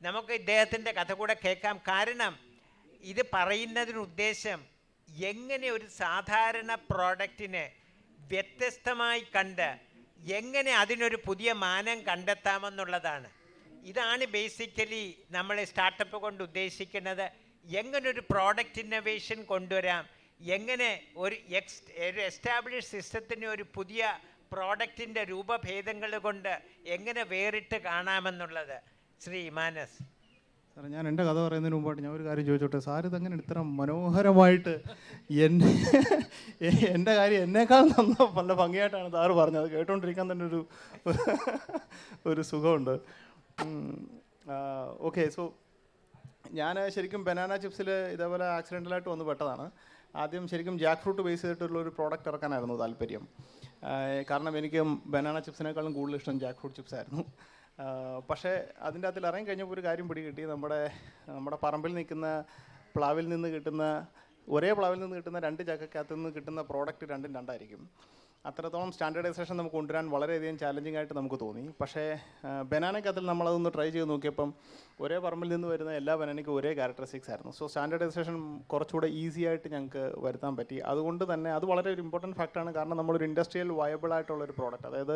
നമുക്ക് ഇദ്ദേഹത്തിൻ്റെ കഥ കൂടെ കേൾക്കാം. കാരണം ഇത് പറയുന്നതിന് ഉദ്ദേശം എങ്ങനെ ഒരു സാധാരണ പ്രോഡക്റ്റിനെ വ്യത്യസ്തമായി കണ്ട് എങ്ങനെ അതിനൊരു പുതിയ മാനം കണ്ടെത്താമെന്നുള്ളതാണ്. ഇതാണ് ബേസിക്കലി നമ്മൾ സ്റ്റാർട്ടപ്പ് കൊണ്ട് ഉദ്ദേശിക്കുന്നത്. എങ്ങനെ ഒരു പ്രോഡക്റ്റ് ഇന്നൊവേഷൻ കൊണ്ടുവരാം, എങ്ങനെ ഒരു എസ്റ്റാബ്ലിഷ് സിസ്റ്റത്തിന് ഒരു പുതിയ പ്രോഡക്റ്റിൻ്റെ രൂപഭേദങ്ങൾ കൊണ്ട് എങ്ങനെ വേറിട്ട് കാണാമെന്നുള്ളത്. ശ്രീ മാനസ് സാറേ, ഞാൻ എൻ്റെ കഥ പറയുന്നതിന് മുമ്പായിട്ട് ഞാൻ ഒരു കാര്യം ചോദിച്ചോട്ടെ. സാർ ഇതങ്ങനെ ഇത്ര മനോഹരമായിട്ട് എൻ്റെ കാര്യം എന്നേക്കാൾ നല്ല ഭംഗിയായിട്ടാണ് സാറ് പറഞ്ഞത്. കേട്ടോണ്ടിരിക്കാൻ തന്നെ ഒരു സുഖമുണ്ട്. ഓക്കെ, സോ ഞാൻ ശരിക്കും ബനാന ചിപ്സിൽ ഇതേപോലെ ആക്സിഡൻ്റലായിട്ട് വന്ന് പെട്ടതാണ്. ആദ്യം ശരിക്കും ജാക്ക് ഫ്രൂട്ട് ബേസ് ചെയ്തിട്ടുള്ള ഒരു പ്രോഡക്റ്റ് ഇറക്കാനായിരുന്നു താല്പര്യം. കാരണം എനിക്ക് ബനാന ചിപ്സിനേക്കാളും കൂടുതൽ ഇഷ്ടം ജാക്ക് ഫ്രൂട്ട് ചിപ്സ് ആയിരുന്നു. പക്ഷേ അതിൻ്റെ അകത്തിൽ ഇറങ്ങി കഴിഞ്ഞപ്പോൾ ഒരു കാര്യം പിടികിട്ടി. നമ്മുടെ പറമ്പിൽ നിൽക്കുന്ന പ്ലാവിൽ നിന്ന് കിട്ടുന്ന ഒരേ പ്ലാവിൽ നിന്ന് കിട്ടുന്ന രണ്ട് ചക്കക്കകത്ത് നിന്ന് കിട്ടുന്ന പ്രോഡക്റ്റ് രണ്ടും രണ്ടായിരിക്കും. അത്രത്തോളം സ്റ്റാൻഡേർഡൈസേഷൻ നമുക്ക് കൊണ്ടുവരാൻ വളരെയധികം ചാലഞ്ചിങ് ആയിട്ട് നമുക്ക് തോന്നി. പക്ഷേ ബനാനക്കകത്തിൽ നമ്മളതൊന്ന് ട്രൈ ചെയ്ത് നോക്കിയപ്പം ഒരേ പറമ്പിൽ നിന്ന് വരുന്ന എല്ലാ ബനാനയ്ക്കും ഒരേ ക്യാരക്ടറിസ്റ്റിക്സ് ആയിരുന്നു. സോ സ്റ്റാൻഡേർഡൈസേഷൻ കുറച്ചുകൂടെ ഈസി ആയിട്ട് ഞങ്ങൾക്ക് വരുത്താൻ പറ്റി. അതുകൊണ്ട് തന്നെ അത് വളരെ ഒരു ഇമ്പോർട്ടൻറ്റ് ഫാക്റ്റാണ്. കാരണം നമ്മളൊരു ഇൻഡസ്ട്രിയൽ വയബിൾ ആയിട്ടുള്ളൊരു പ്രോഡക്റ്റ്, അതായത്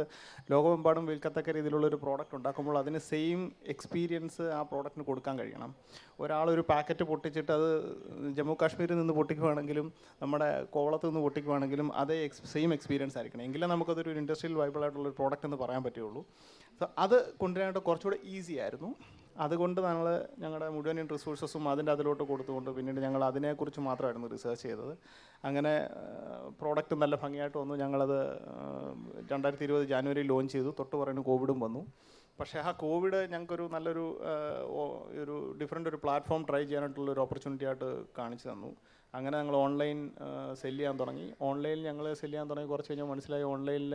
ലോകമെമ്പാടും വിൽക്കത്തക്ക രീതിയിലുള്ളൊരു പ്രോഡക്റ്റ് ഉണ്ടാക്കുമ്പോൾ അതിന് സെയിം എക്സ്പീരിയൻസ് ആ പ്രോഡക്റ്റിന് കൊടുക്കാൻ കഴിയണം. ഒരാളൊരു പാക്കറ്റ് പൊട്ടിച്ചിട്ട് അത് ജമ്മു കാശ്മീരിൽ നിന്ന് പൊട്ടിക്കുവാണെങ്കിലും നമ്മുടെ കോവളത്ത് നിന്ന് പൊട്ടിക്കുവാണെങ്കിലും അതേ സെയിം എക്സ്പീരിയൻസ് ആയിരിക്കണം. എങ്കിലും നമുക്കതൊരു ഇൻഡസ്ട്രിയൽ വൈബിൾ ആയിട്ടുള്ളൊരു പ്രോഡക്റ്റ് എന്ന് പറയാൻ പറ്റുള്ളൂ. സോ അത് കൊണ്ടുവരാനായിട്ട് കുറച്ചുകൂടെ ഈസി ആയിരുന്നു. അതുകൊണ്ട് ഞങ്ങളുടെ മുഴുവൻ റിസോഴ്സസും അതിൻ്റെ അതിലോട്ട് കൊടുത്തുകൊണ്ട് പിന്നീട് ഞങ്ങൾ അതിനെക്കുറിച്ച് മാത്രമായിരുന്നു റിസർച്ച് ചെയ്തത്. അങ്ങനെ പ്രോഡക്റ്റ് നല്ല ഭംഗിയായിട്ട് വന്നു. ഞങ്ങളത് 2020 ജാനുവരി ലോഞ്ച് ചെയ്തു. തൊട്ട് പറയുന്ന കോവിഡും വന്നു. പക്ഷേ ആ കോവിഡ് ഞങ്ങൾക്കൊരു നല്ലൊരു ഡിഫറെൻ്റ് ഒരു പ്ലാറ്റ്ഫോം ട്രൈ ചെയ്യാനായിട്ടുള്ളൊരു ഓപ്പർച്യൂണിറ്റി ആയിട്ട് കാണിച്ചു തന്നു. അങ്ങനെ ഞങ്ങൾ ഓൺലൈൻ സെല് ചെയ്യാൻ തുടങ്ങി. ഓൺലൈനിൽ ഞങ്ങൾ സെല് ചെയ്യാൻ തുടങ്ങി. കുറച്ച് കഴിഞ്ഞാൽ മനസ്സിലായി ഓൺലൈനിൽ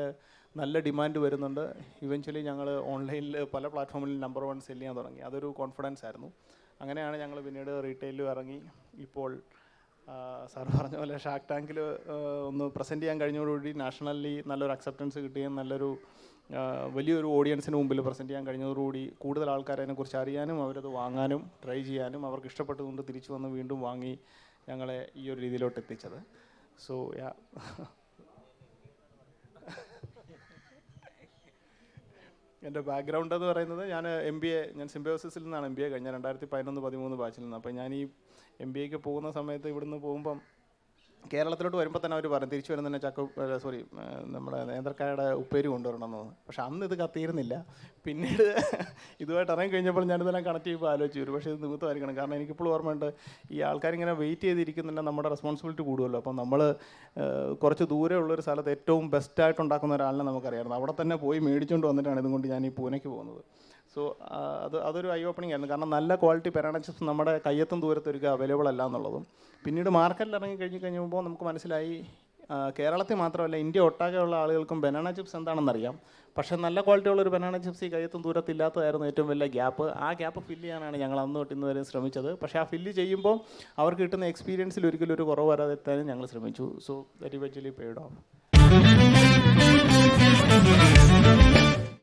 നല്ല ഡിമാൻഡ് വരുന്നുണ്ട്. ഇവൻച്വലി ഞങ്ങൾ ഓൺലൈനിൽ പല പ്ലാറ്റ്ഫോമിൽ നമ്പർ 1 സെല് ചെയ്യാൻ തുടങ്ങി. അതൊരു കോൺഫിഡൻസ് ആയിരുന്നു. അങ്ങനെയാണ് ഞങ്ങൾ പിന്നീട് റീറ്റെയിലും ഇറങ്ങി. ഇപ്പോൾ സാർ പറഞ്ഞ പോലെ ഷാർക്ക് ടാങ്കിൽ ഒന്ന് പ്രസൻറ്റ് ചെയ്യാൻ കഴിഞ്ഞതോടുകൂടി നാഷണലി നല്ലൊരു അക്സെപ്റ്റൻസ് കിട്ടുകയും നല്ലൊരു വലിയൊരു ഓഡിയൻസിന് മുമ്പിൽ പ്രസൻറ്റ് ചെയ്യാൻ കഴിഞ്ഞതോടുകൂടി കൂടുതൽ ആൾക്കാർ അതിനെക്കുറിച്ച് അറിയാനും അവരത് വാങ്ങാനും ട്രൈ ചെയ്യാനും അവർക്ക് ഇഷ്ടപ്പെട്ടതുകൊണ്ട് തിരിച്ചു വന്ന് വീണ്ടും വാങ്ങി ഞങ്ങളെ ഈ ഒരു രീതിയിലോട്ട് എത്തിച്ചത്. സോ എൻ്റെ ബാക്ക്ഗ്രൗണ്ട് എന്ന് പറയുന്നത് ഞാൻ സിംബയോസിസിൽ നിന്നാണ് MBA കഴിഞ്ഞത്. 2011-13 ബാച്ചിൽ നിന്ന്. അപ്പോൾ ഞാൻ ഈ MBAക്ക് പോകുന്ന സമയത്ത് ഇവിടുന്ന് പോകുമ്പം കേരളത്തിലോട്ട് വരുമ്പോൾ തന്നെ അവർ പറയും തിരിച്ചു വരുന്ന നമ്മുടെ നേന്ത്രക്കായുടെ ഉപ്പേരി കൊണ്ടുവരണമെന്ന്. പക്ഷെ അന്ന് ഇത് കത്തിയിരുന്നില്ല. പിന്നീട് ഇതുമായിട്ട് ഇറങ്ങി കഴിഞ്ഞപ്പോൾ ഞാനിതെല്ലാം കണക്ട് ചെയ്യുമ്പോൾ ആലോചിച്ചു വരും. പക്ഷേ ഇത് നിമിത്തമായിരിക്കണം. കാരണം എനിക്കിപ്പോഴും ഓർമ്മയുണ്ട്, ഈ ആൾക്കാരിങ്ങനെ വെയിറ്റ് ചെയ്തിരിക്കുന്നുണ്ട്, നമ്മുടെ റെസ്പോൺസിബിലിറ്റി കൂടുമല്ലോ. അപ്പം നമ്മൾ കുറച്ച് ദൂരെ ഉള്ളൊരു സ്ഥലത്ത് ഏറ്റവും ബെസ്റ്റായിട്ട് ഉണ്ടാക്കുന്ന ഒരാളിനെ നമുക്കറിയാമായിരുന്നു. അവിടെ തന്നെ പോയി മേടിച്ചുകൊണ്ട് വന്നിട്ടാണ് ഇതുകൊണ്ട് ഞാൻ ഈ പൂനെക്ക് പോകുന്നത്. സോ അതൊരു ഐ ഓപ്പണിംഗ് ആയിരുന്നു. കാരണം നല്ല ക്വാളിറ്റി ബനാന ചിപ്സ് നമ്മുടെ കയ്യെത്തും ദൂരത്തൊരിക്കലും അവൈലബിൾ അല്ല എന്നുള്ളതും. പിന്നീട് മാർക്കറ്റിൽ ഇറങ്ങി കഴിഞ്ഞപ്പോൾ നമുക്ക് മനസ്സിലായി കേരളത്തിൽ മാത്രമല്ല ഇന്ത്യ ഒട്ടാകെയുള്ള ആളുകൾക്കും ബനാന ചിപ്സ് എന്താണെന്നറിയാം. പക്ഷേ നല്ല ക്വാളിറ്റി ഉള്ളൊരു ബനാന ചിപ്സ് ഈ കയ്യെത്തും ദൂരത്തില്ലാത്തതായിരുന്നു ഏറ്റവും വലിയ ഗ്യാപ്പ്. ആ ഗ്യാപ്പ് ഫില്ല് ചെയ്യാനാണ് ഞങ്ങൾ അന്ന് തൊട്ട് ഇന്ന് വരെ ശ്രമിച്ചത്. പക്ഷേ ആ ഫില്ല് ചെയ്യുമ്പോൾ അവർക്ക് കിട്ടുന്ന എക്സ്പീരിയൻസിൽ ഒരിക്കലും ഒരു കുറവ് വരാതെ എത്താനും ഞങ്ങൾ ശ്രമിച്ചു. So that eventually paid of.